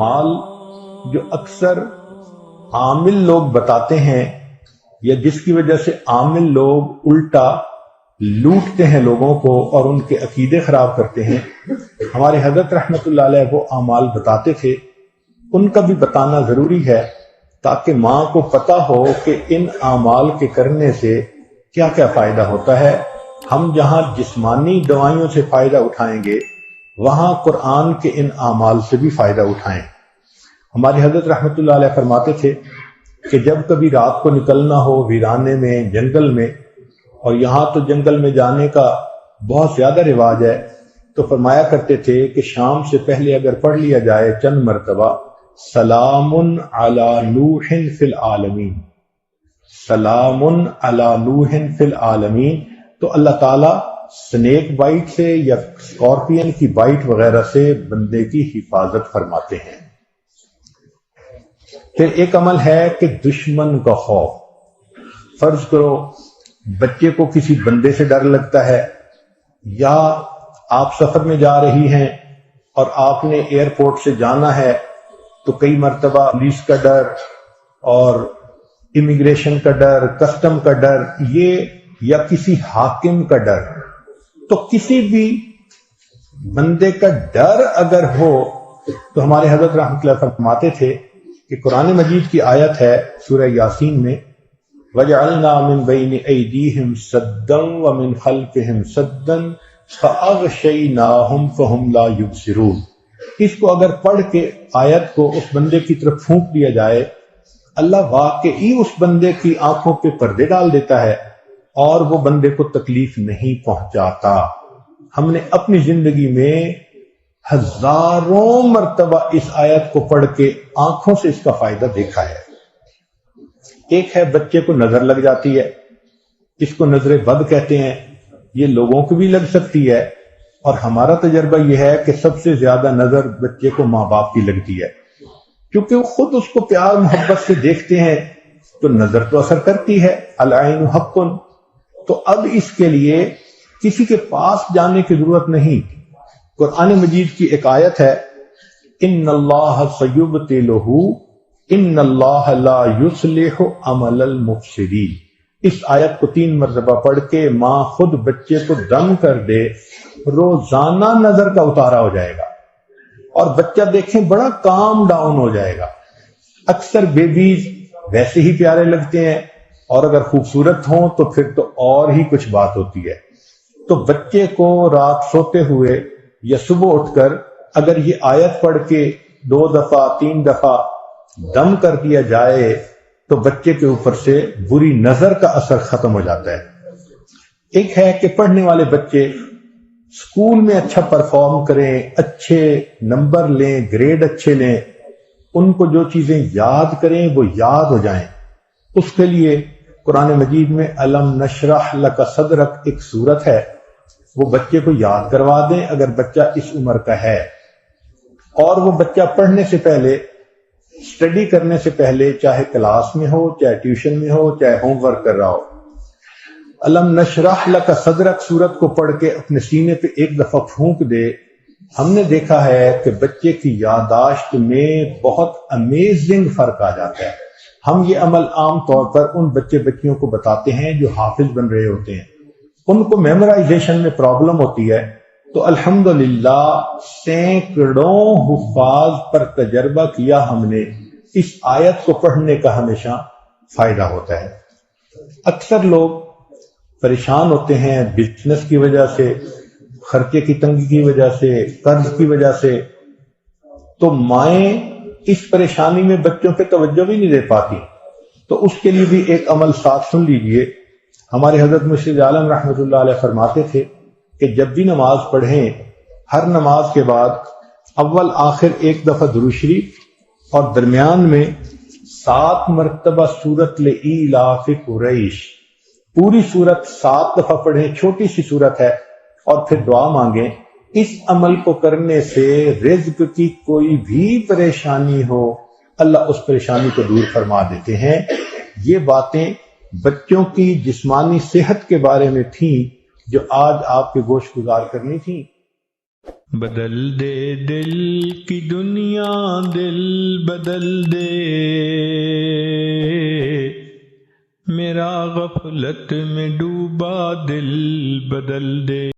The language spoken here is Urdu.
اعمال جو اکثر عامل لوگ بتاتے ہیں یا جس کی وجہ سے عامل لوگ الٹا لوٹتے ہیں لوگوں کو اور ان کے عقیدے خراب کرتے ہیں، ہمارے حضرت رحمۃ اللہ علیہ وہ اعمال بتاتے تھے، ان کا بھی بتانا ضروری ہے تاکہ ماں کو پتہ ہو کہ ان اعمال کے کرنے سے کیا کیا فائدہ ہوتا ہے۔ ہم جہاں جسمانی دوائیوں سے فائدہ اٹھائیں گے وہاں قرآن کے ان اعمال سے بھی فائدہ اٹھائیں۔ ہمارے حضرت رحمۃ اللہ علیہ فرماتے تھے کہ جب کبھی رات کو نکلنا ہو ویرانے میں، جنگل میں، اور یہاں تو جنگل میں جانے کا بہت زیادہ رواج ہے، تو فرمایا کرتے تھے کہ شام سے پہلے اگر پڑھ لیا جائے چند مرتبہ سلام علی نوح فی العالمین، سلام علی نوح فی العالمین، تو اللہ تعالیٰ سنیک بائٹ سے یا اسکارپین کی بائٹ وغیرہ سے بندے کی حفاظت فرماتے ہیں۔ پھر ایک عمل ہے کہ دشمن کا خوف۔ فرض کرو بچے کو کسی بندے سے ڈر لگتا ہے، یا آپ سفر میں جا رہی ہیں اور آپ نے ایئرپورٹ سے جانا ہے تو کئی مرتبہ پولیس کا ڈر اور امیگریشن کا ڈر، کسٹم کا ڈر، یہ یا کسی حاکم کا ڈر، تو کسی بھی بندے کا ڈر اگر ہو تو ہمارے حضرت رحمۃ اللہ فرماتے تھے کہ قرآن مجید کی آیت ہے سورہ یاسین میں وَجَعَلْنَا مِن بَيْنِ أَيْدِيهِمْ سَدًّا وَمِنْ خَلْفِهِمْ سَدًّا فَأَغْشَيْنَاهُمْ فَهُمْ لَا يُبْصِرُونَ۔ اس کو اگر پڑھ کے آیت کو اس بندے کی طرف پھونک دیا جائے، اللہ واقعی اس بندے کی آنکھوں پہ پردے ڈال دیتا ہے اور وہ بندے کو تکلیف نہیں پہنچاتا۔ ہم نے اپنی زندگی میں ہزاروں مرتبہ اس آیت کو پڑھ کے آنکھوں سے اس کا فائدہ دیکھا ہے۔ ایک ہے بچے کو نظر لگ جاتی ہے، اس کو نظر بد کہتے ہیں، یہ لوگوں کو بھی لگ سکتی ہے، اور ہمارا تجربہ یہ ہے کہ سب سے زیادہ نظر بچے کو ماں باپ کی لگتی ہے، کیونکہ وہ خود اس کو پیار محبت سے دیکھتے ہیں، تو نظر تو اثر کرتی ہے، العین حق۔ تو اب اس کے لیے کسی کے پاس جانے کی ضرورت نہیں۔ قرآن مجید کی ایک آیت ہے ان اللہ سیبطلہ ان اللہ لا یصلح عمل المفسدین۔ اس آیت کو 3 مرتبہ پڑھ کے ماں خود بچے کو دم کر دے، روزانہ نظر کا اتارا ہو جائے گا اور بچہ دیکھیں بڑا کام ڈاؤن ہو جائے گا۔ اکثر بیبیز ویسے ہی پیارے لگتے ہیں، اور اگر خوبصورت ہوں تو پھر تو اور ہی کچھ بات ہوتی ہے۔ تو بچے کو رات سوتے ہوئے یا صبح اٹھ کر اگر یہ آیت پڑھ کے 2 دفعہ 3 دفعہ دم کر دیا جائے تو بچے کے اوپر سے بری نظر کا اثر ختم ہو جاتا ہے۔ ایک ہے کہ پڑھنے والے بچے اسکول میں اچھا پرفارم کریں، اچھے نمبر لیں، گریڈ اچھے لیں، ان کو جو چیزیں یاد کریں وہ یاد ہو جائیں۔ اس کے لیے قرآن مجید میں الم نشرح لک صدرک ایک سورت ہے، وہ بچے کو یاد کروا دیں اگر بچہ اس عمر کا ہے، اور وہ بچہ پڑھنے سے پہلے، اسٹڈی کرنے سے پہلے، چاہے کلاس میں ہو، چاہے ٹیوشن میں ہو، چاہے ہوم ورک کر رہا ہو، الم نشرح لک صدرک سورت کو پڑھ کے اپنے سینے پہ ایک دفعہ پھونک دے۔ ہم نے دیکھا ہے کہ بچے کی یادداشت میں بہت امیزنگ فرق آ جاتا ہے۔ ہم یہ عمل عام طور پر ان بچے بچیوں کو بتاتے ہیں جو حافظ بن رہے ہوتے ہیں، ان کو میمورائزیشن میں پرابلم ہوتی ہے، تو الحمدللہ سینکڑوں حفاظ پر تجربہ کیا ہم نے، اس آیت کو پڑھنے کا ہمیشہ فائدہ ہوتا ہے۔ اکثر لوگ پریشان ہوتے ہیں بزنس کی وجہ سے، خرچے کی تنگی کی وجہ سے، قرض کی وجہ سے، تو مائیں اس پریشانی میں بچوں پہ توجہ بھی نہیں دے پاتی۔ تو اس کے لیے بھی ایک عمل ساتھ سن لیجئے۔ ہمارے حضرت مرشد عالم رحمۃ اللہ علیہ فرماتے تھے کہ جب بھی نماز پڑھیں، ہر نماز کے بعد اول آخر ایک دفعہ درود شریف اور درمیان میں 7 مرتبہ سورۃ لإیلاف قریش، پوری سورت 7 دفعہ پڑھیں، چھوٹی سی سورت ہے، اور پھر دعا مانگیں۔ اس عمل کو کرنے سے رزق کی کوئی بھی پریشانی ہو، اللہ اس پریشانی کو دور فرما دیتے ہیں۔ یہ باتیں بچوں کی جسمانی صحت کے بارے میں تھیں جو آج آپ کے گوش گزار کرنی تھیں۔ بدل دے دل کی دنیا، دل بدل دے، میرا غفلت میں ڈوبا دل بدل دے۔